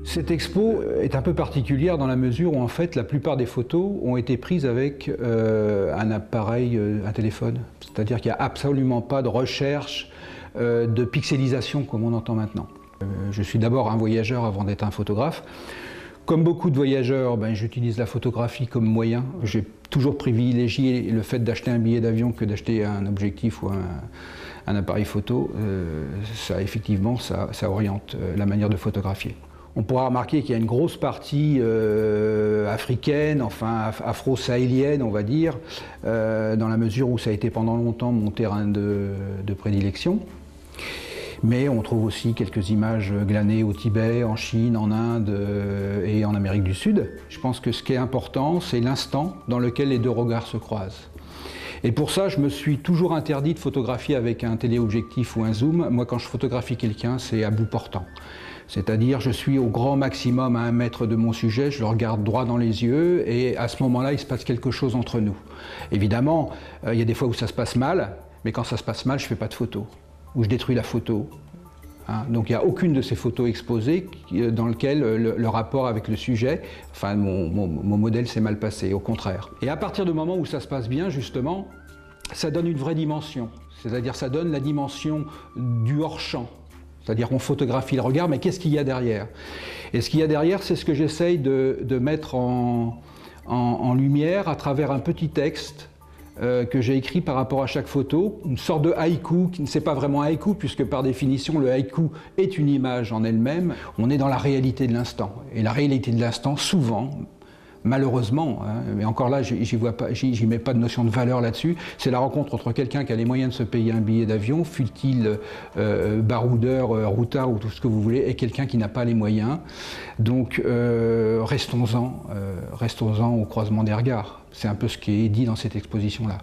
Cette expo est un peu particulière dans la mesure où en fait la plupart des photos ont été prises avec un appareil, un téléphone. C'est-à-dire qu'il n'y a absolument pas de recherche de pixelisation comme on entend maintenant. Je suis d'abord un voyageur avant d'être un photographe. Comme beaucoup de voyageurs, j'utilise la photographie comme moyen. J'ai toujours privilégié le fait d'acheter un billet d'avion que d'acheter un objectif ou un appareil photo. Effectivement, ça oriente la manière de photographier. On pourra remarquer qu'il y a une grosse partie africaine, enfin afro-sahélienne, on va dire, dans la mesure où ça a été pendant longtemps mon terrain de prédilection. Mais on trouve aussi quelques images glanées au Tibet, en Chine, en Inde et en Amérique du Sud. Je pense que ce qui est important, c'est l'instant dans lequel les deux regards se croisent. Et pour ça, je me suis toujours interdit de photographier avec un téléobjectif ou un zoom. Moi, quand je photographie quelqu'un, c'est à bout portant. C'est-à-dire, je suis au grand maximum à 1 mètre de mon sujet, je le regarde droit dans les yeux et à ce moment-là, il se passe quelque chose entre nous. Évidemment, il y a des fois où ça se passe mal, mais quand ça se passe mal, je ne fais pas de photo, ou je détruis la photo. Donc il n'y a aucune de ces photos exposées dans lesquelles le rapport avec le sujet, enfin mon modèle s'est mal passé, au contraire. Et à partir du moment où ça se passe bien, justement, ça donne une vraie dimension. C'est-à-dire ça donne la dimension du hors-champ. C'est-à-dire qu'on photographie le regard, mais qu'est-ce qu'il y a derrière? Et ce qu'il y a derrière, c'est ce que j'essaye de mettre en lumière à travers un petit texte que j'ai écrit par rapport à chaque photo, une sorte de haïku, qui ne c'est pas vraiment un haïku, puisque par définition, le haïku est une image en elle-même. On est dans la réalité de l'instant. Et la réalité de l'instant, souvent, malheureusement, mais encore là, j'y mets pas de notion de valeur là-dessus, c'est la rencontre entre quelqu'un qui a les moyens de se payer un billet d'avion, fût-il baroudeur, routard ou tout ce que vous voulez, et quelqu'un qui n'a pas les moyens. Donc restons-en au croisement des regards. C'est un peu ce qui est dit dans cette exposition-là.